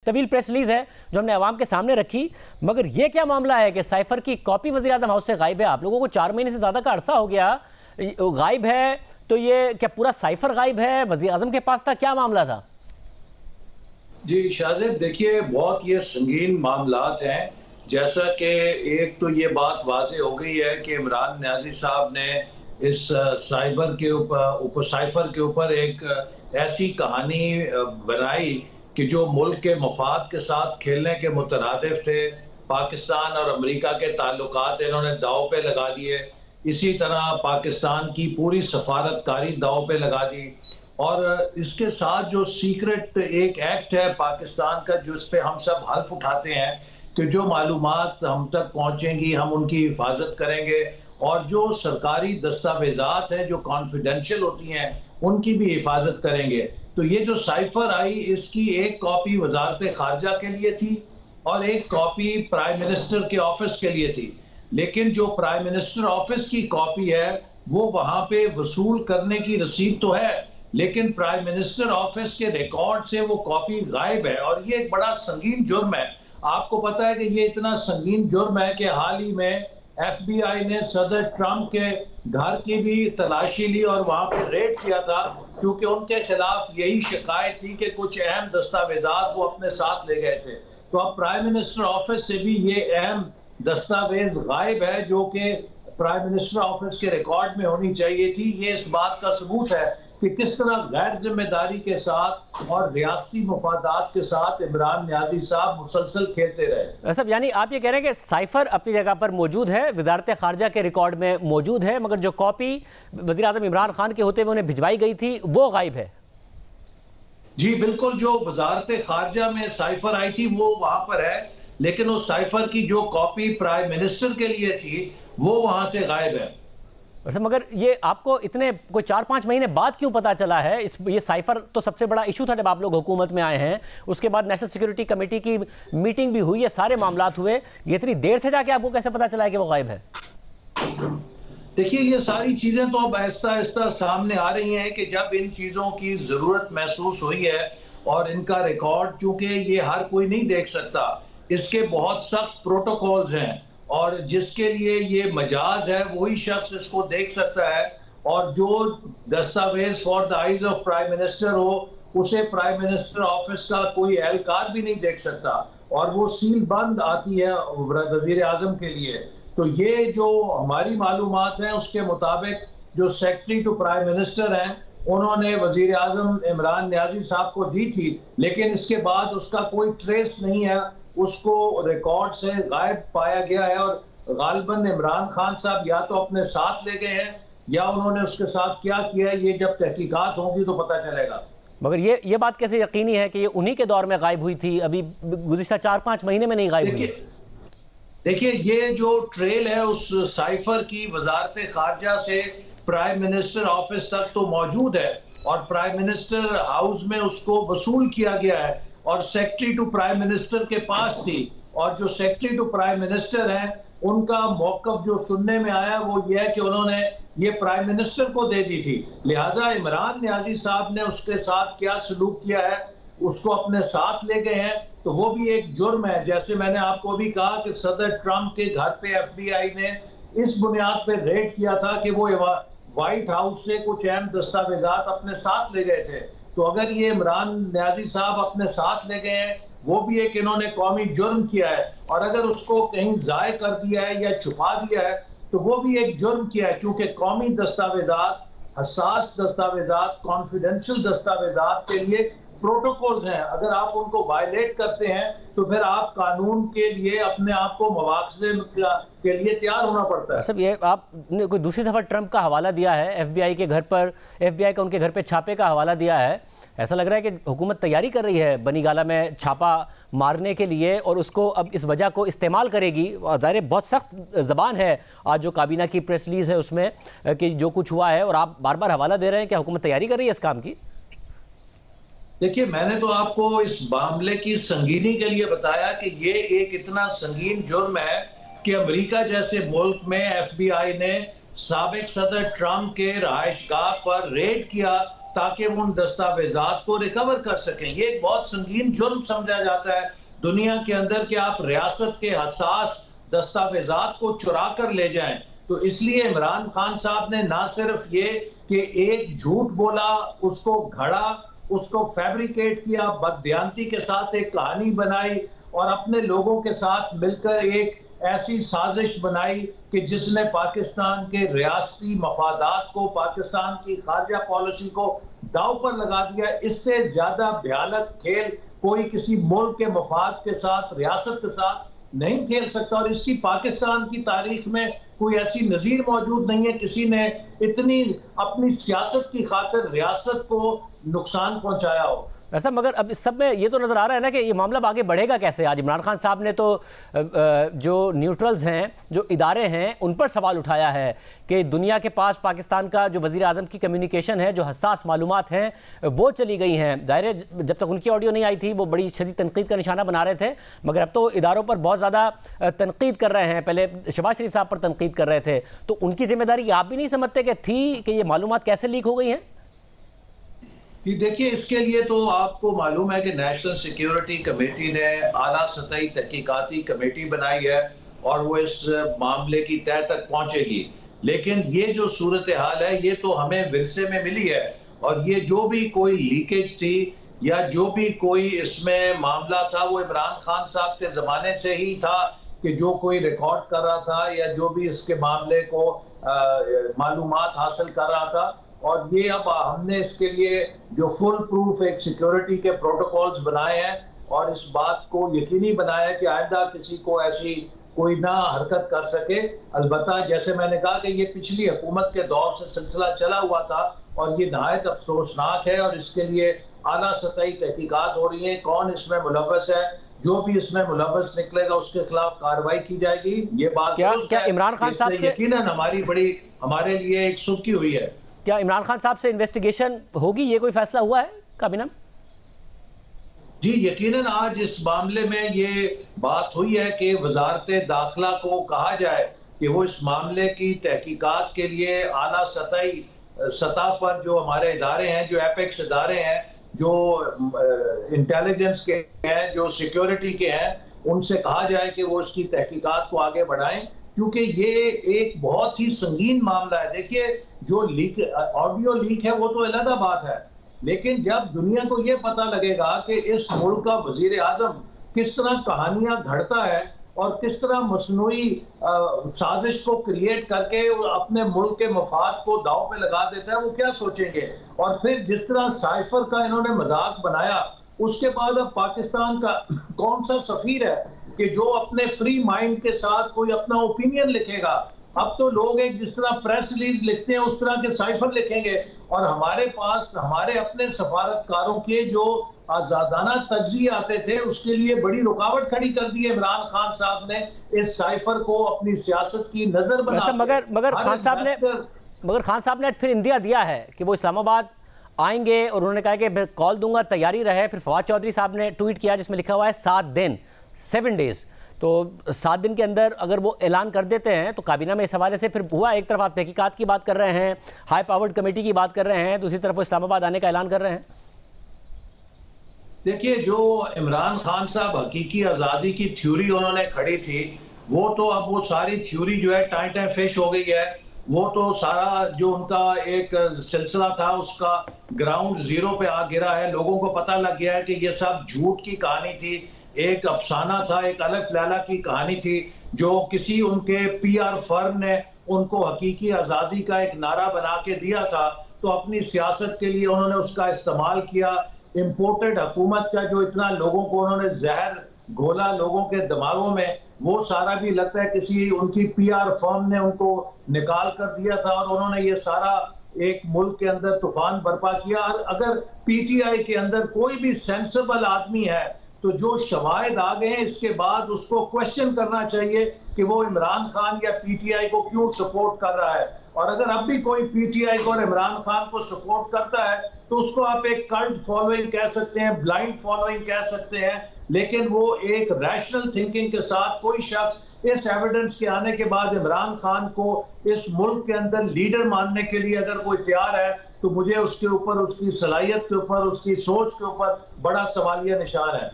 तवील press release है जो हमने आवाम के सामने रखी, मगर ये क्या मामला है कि साइफर की कॉपी वज़ीर आज़म हाउस से गायब है? आप लोगों को 4 महीने से ज़्यादा का अरसा हो गया गायब है, तो ये क्या पूरा साइफर गायब है? वज़ीर आज़म के पास था, क्या मामला था? जी शाहजेब, देखिए बहुत ये संगीन मामलात हैं। जैसा कि एक तो ये बात वाज़ेह हो गई है कि इमरान न्याजी साहब ने इस साइबर के ऊपर साइफर के ऊपर एक ऐसी कहानी बनाई कि जो मुल्क के मफाद के साथ खेलने के मुतरादिफ थे। पाकिस्तान और अमेरिका के ताल्लुकात इन्होंने दांव पे लगा दिए। इसी तरह पाकिस्तान की पूरी सफारतकारी दांव पे लगा दी। और इसके साथ जो सीक्रेट एक एक्ट है पाकिस्तान का, जिस पे हम सब हल्फ उठाते हैं कि जो मालूमात हम तक पहुंचेंगी हम उनकी हिफाजत करेंगे, और जो सरकारी दस्तावेजात हैं जो कॉन्फिडेंशियल होती हैं उनकी भी हिफाजत करेंगे। तो ये जो साइफर आई, इसकी एक कॉपी वजारत खारजा के लिए थी और एक कॉपी प्राइम मिनिस्टर के ऑफिस के लिए थी। लेकिन जो प्राइम मिनिस्टर ऑफिस की कॉपी है वो वहां पे वसूल करने की रसीद तो है, लेकिन प्राइम मिनिस्टर ऑफिस के रिकॉर्ड से वो कॉपी गायब है। और ये एक बड़ा संगीन जुर्म है। आपको पता है कि ये इतना संगीन जुर्म है कि हाल ही में FBI ने सदर ट्रंप के घर की भी तलाशी ली और वहां पे रेड किया था, क्योंकि उनके खिलाफ यही शिकायत थी कि कुछ अहम दस्तावेजात वो अपने साथ ले गए थे। तो अब प्राइम मिनिस्टर ऑफिस से भी ये अहम दस्तावेज गायब है जो कि प्राइम मिनिस्टर ऑफिस के रिकॉर्ड में होनी चाहिए थी। ये इस बात का सबूत है कि किस तरह गैर जिम्मेदारी के साथ और रियासती मफादात के साथ इमरान न्याजी साहब मुसलसल खेलते रहे। सब यानी आप ये कह रहे हैं कि साइफर अपनी जगह पर मौजूद है, वजारत खारजा के रिकॉर्ड में मौजूद है, मगर जो कॉपी वज़ीर आज़म इमरान खान के होते हुए उन्हें भिजवाई गई थी वो गायब है। जी बिल्कुल, जो वजारत खारजा में साइफर आई थी वो वहां पर है, लेकिन उस साइफर की जो कॉपी प्राइम मिनिस्टर के लिए थी वो वहां से गायब है। वैसे मगर ये आपको इतने कोई 4-5 महीने बाद क्यों पता चला है? ये साइफर तो सबसे बड़ा इशू था जब आप लोग हुकूमत में आए हैं, उसके बाद नेशनल सिक्योरिटी कमेटी की मीटिंग भी हुई है, सारे मामलात हुए, ये इतनी देर से जाके आपको कैसे पता चला है कि वो गायब है? देखिए ये सारी चीजें तो अब आहिस्ता आहिस्ता सामने आ रही हैं कि जब इन चीजों की जरूरत महसूस हुई है, और इनका रिकॉर्ड चूंकि ये हर कोई नहीं देख सकता, इसके बहुत सख्त प्रोटोकॉल्स हैं, और जिसके लिए ये मजाज है वही शख्स इसको देख सकता है। और जो दस्तावेज for the eyes of prime minister हो उसे प्राइम मिनिस्टर ऑफिस का कोई एहलकार भी नहीं देख सकता, और वो सील बंद आती है वजीर आजम के लिए। तो ये जो हमारी मालूमात हैं उसके मुताबिक जो सेक्रेटरी टू प्राइम मिनिस्टर हैं उन्होंने वजीर आजम इमरान न्याजी साहब को दी थी, लेकिन इसके बाद उसका कोई ट्रेस नहीं है, उसको रिकॉर्ड से गायब पाया गया है। और गालिबन इमरान खान साहब या तो अपने साथ ले गए हैं या उन्होंने उसके साथ क्या किया है, ये जब तहकीकात होगी तो पता चलेगा। मगर ये बात कैसे यकीनी है कि ये उन्हीं के दौर में गायब हुई थी, अभी गुज़िश्ता 4-5 महीने में नहीं गायब हुई? देखिए ये जो ट्रेल है उस साइफर की वजारत खारजा से प्राइम मिनिस्टर ऑफिस तक तो मौजूद है, और प्राइम मिनिस्टर हाउस में उसको वसूल किया गया है और सेक्रेटरी टू प्राइम मिनिस्टर के पास थी। और जो सेक्रेटरी टू प्राइम मिनिस्टर हैं उनका मौकफ जो सुनने में आया वो ये है कि उन्होंने ये प्राइम मिनिस्टर को दे दी थी, लिहाजा इमरान न्याजी साहब ने उसके साथ क्या सलूक किया है उसको अपने साथ ले गए हैं, तो वो भी एक जुर्म है। जैसे मैंने आपको भी कहा कि सदर ट्रंप के घर पे FBI ने इस बुनियाद पे रेड किया था कि वो व्हाइट हाउस से कुछ अहम दस्तावेजात अपने साथ ले गए थे। तो अगर ये इमरान न्याजी साहब अपने साथ ले गए हैं वो भी एक इन्होंने कौमी जुर्म किया है, और अगर उसको कहीं जाय कर दिया है या छुपा दिया है तो वो भी एक जुर्म किया है, क्योंकि कौमी दस्तावेजात, हसास दस्तावेजात, कॉन्फिडेंशियल दस्तावेजात के लिए प्रोटोकॉल्स हैं। अगर आप उनको वायलेट करते हैं तो फिर आप कानून के लिए अपने आप को मुआवजे के लिए तैयार होना पड़ता है। सब ये आपने कोई दूसरी दफा ट्रंप का हवाला दिया है, FBI के घर पर, FBI का उनके घर पे छापे का हवाला दिया है। ऐसा लग रहा है कि हुकूमत तैयारी कर रही है बनीगाला में छापा मारने के लिए, और उसको अब इस वजह को इस्तेमाल करेगी। ज़ाहिर बहुत सख्त ज़बान है आज जो काबीना की प्रेस रिलीज़ है उसमें कि जो कुछ हुआ है, और आप बार बार हवाला दे रहे हैं कि हुकूमत तैयारी कर रही है इस काम की। देखिए मैंने तो आपको इस मामले की संगीनी के लिए बताया कि ये एक इतना संगीन जुर्म है कि अमेरिका जैसे मुल्क में FBI ने साबिक सदर ट्रंप के रहायशगाह पर रेड किया ताकि वो उन दस्तावेजात को रिकवर कर सकें। ये एक बहुत संगीन जुर्म समझा जाता है दुनिया के अंदर कि आप रियासत के हसास दस्तावेजात को चुरा कर ले जाएं। तो इसलिए इमरान खान साहब ने ना सिर्फ ये कि एक झूठ बोला, उसको घड़ा, उसको फैब्रिकेट किया, बददियानती के साथ एक कहानी बनाई और अपने लोगों के साथ मिलकर एक ऐसी साजिश बनाई कि जिसने पाकिस्तान के रियासती मफादात को, पाकिस्तान की खारजा पॉलिसी को दांव पर लगा दिया। इससे ज्यादा भयानक खेल कोई किसी मुल्क के मफाद के साथ, रियासत के साथ नहीं खेल सकता। और इसकी पाकिस्तान की तारीख में कोई ऐसी नजीर मौजूद नहीं है किसी ने इतनी अपनी सियासत की खातिर रियासत को नुकसान पहुंचाया हो। वैसा मगर अब इस सब में ये तो नज़र आ रहा है ना कि ये मामला आगे बढ़ेगा कैसे। आज इमरान खान साहब ने तो जो न्यूट्रल्स हैं, जो इदारे हैं, उन पर सवाल उठाया है कि दुनिया के पास पाकिस्तान का जो वज़ीर आज़म की कम्युनिकेशन है, जो हसास मालूमात हैं वो चली गई हैं। ज़ाहिर है जब तक उनकी ऑडियो नहीं आई थी वो बड़ी शदीद तनकीद का निशाना बना रहे थे, मगर अब तो इदारों पर बहुत ज़्यादा तनकीद कर रहे हैं। पहले शहबाज शरीफ साहब पर तनकीद कर रहे थे, तो उनकी जिम्मेदारी आप भी नहीं समझते कि थी कि ये मालूमात कैसे लीक हो गई हैं? देखिए, इसके लिए तो आपको मालूम है कि नेशनल सिक्योरिटी कमेटी ने आला सतही तहकीकाती कमेटी बनाई है और वो इस मामले की तह तक पहुंचेगी। लेकिन ये जो सूरत हाल है ये तो हमें विरसे में मिली है, और ये जो भी कोई लीकेज थी या जो भी कोई इसमें मामला था वो इमरान खान साहब के जमाने से ही था कि जो कोई रिकॉर्ड कर रहा था या जो भी इसके मामले को मालूमात हासिल कर रहा था। और ये अब हमने इसके लिए जो फुल प्रूफ एक सिक्योरिटी के प्रोटोकॉल्स बनाए हैं और इस बात को यकीनी बनाया कि आइंदा किसी को ऐसी कोई ना हरकत कर सके। अलबत्ता जैसे मैंने कहा कि ये पिछली हुकूमत के दौर से सिलसिला चला हुआ था और ये नहायत अफसोसनाक है, और इसके लिए आला सतही तहकीकात हो रही है। कौन इसमें मुलव्वस है, जो भी इसमें मुलव्वस निकलेगा उसके खिलाफ कार्रवाई की जाएगी। ये बात क्या इमरान खान साहब से यकीनन हमारे लिए एक सुख की हुई है। क्या इमरान खान साहब से इन्वेस्टिगेशन होगी, ये कोई फैसला हुआ है काबीना? जी यकीनन आज इस मामले में ये बात हुई है कि वजारत दाखिला को कहा जाए कि वो इस मामले की तहकीकात के लिए आला सतह पर जो हमारे इदारे हैं, जो एपेक्स इदारे हैं, जो इंटेलिजेंस के हैं, जो सिक्योरिटी के हैं, उनसे कहा जाए कि वो इसकी तहकीकात को आगे बढ़ाएं, क्योंकि ये एक बहुत ही संगीन मामला है। देखिए, जो लीक ऑडियो लीक है वो तो अलग बात है, लेकिन जब दुनिया को ये पता लगेगा कि इस मुल्क का वजीर आजम किस तरह कहानियां घड़ता है और किस तरह मसनूई साजिश को क्रिएट करके अपने मुल्क के मफाद को दांव पे लगा देता है, वो क्या सोचेंगे। और फिर जिस तरह साइफर का इन्होंने मजाक बनाया, उसके बाद अब पाकिस्तान का कौन सा सफीर है कि जो अपने फ्री माइंड के साथ कोई अपना ओपिनियन लिखेगा। अब तो लोग एक जिस तरह प्रेस रिलीज लिखते हैं उस तरह के साइफर लिखेंगे, और हमारे पास हमारे अपने सफारतकारों के जो आजादाना तज्जिए आते थे उसके लिए बड़ी रुकावट खड़ी कर दी है इमरान खान साहब ने इस साइफर को अपनी सियासत की नजर बना। मगर खान साहब ने फिर इंदिया दिया है कि वो इस्लामाबाद आएंगे और उन्होंने कहा कि कॉल दूंगा, तैयारी रहे। फिर फवाद चौधरी साहब ने ट्वीट किया जिसमें लिखा हुआ है 7 दिन 7 डेज। तो 7 दिन के अंदर अगर वो ऐलान कर देते हैं तो काबीना में इस हवाले से फिर हुआ, एक तरफ आप तहकीकात की बात कर रहे हैं, हाई पावर्ड कमेटी की बात कर रहे हैं, दूसरी तरफ वो इस्लामाबाद आने का ऐलान कर रहे हैं। देखिए, जो इमरान खान साहब हकीकी आज़ादी की थ्योरी उन्होंने खड़ी थी, वो तो अब वो सारी थ्योरी जो है टाइम फिश हो गई है। वो तो सारा जो उनका एक सिलसिला था उसका ग्राउंड जीरो पे आ गिरा है। लोगों को पता लग गया है कि ये सब झूठ की कहानी थी, एक अफसाना था, एक अलग लैला की कहानी थी जो किसी उनके PR फर्म ने उनको हकीकी आज़ादी का एक नारा बना के दिया था। तो अपनी सियासत के लिए उन्होंने उसका इस्तेमाल किया। इम्पोर्टेड हुकूमत का जो इतना लोगों को उन्होंने जहर घोला लोगों के दिमागों में, वो सारा भी लगता है किसी उनकी PR फर्म ने उनको निकाल कर दिया था, और उन्होंने ये सारा एक मुल्क के अंदर तूफान बर्पा किया। और अगर PTI के अंदर कोई भी सेंसिबल आदमी है तो जो शवाहिद आ गए हैं इसके बाद उसको क्वेश्चन करना चाहिए कि वो इमरान खान या PTI को क्यों सपोर्ट कर रहा है। और अगर अब भी कोई PTI को और इमरान खान को सपोर्ट करता है तो उसको आप एक कल्ट फॉलोइंग कह सकते हैं, ब्लाइंड फॉलोइंग कह सकते हैं, लेकिन वो एक रैशनल थिंकिंग के साथ कोई शख्स इस एविडेंस के आने के बाद इमरान खान को इस मुल्क के अंदर लीडर मानने के लिए अगर कोई तैयार है तो मुझे उसके ऊपर, उसकी सलाहियत के ऊपर, उसकी सोच के ऊपर बड़ा सवालिया निशान है।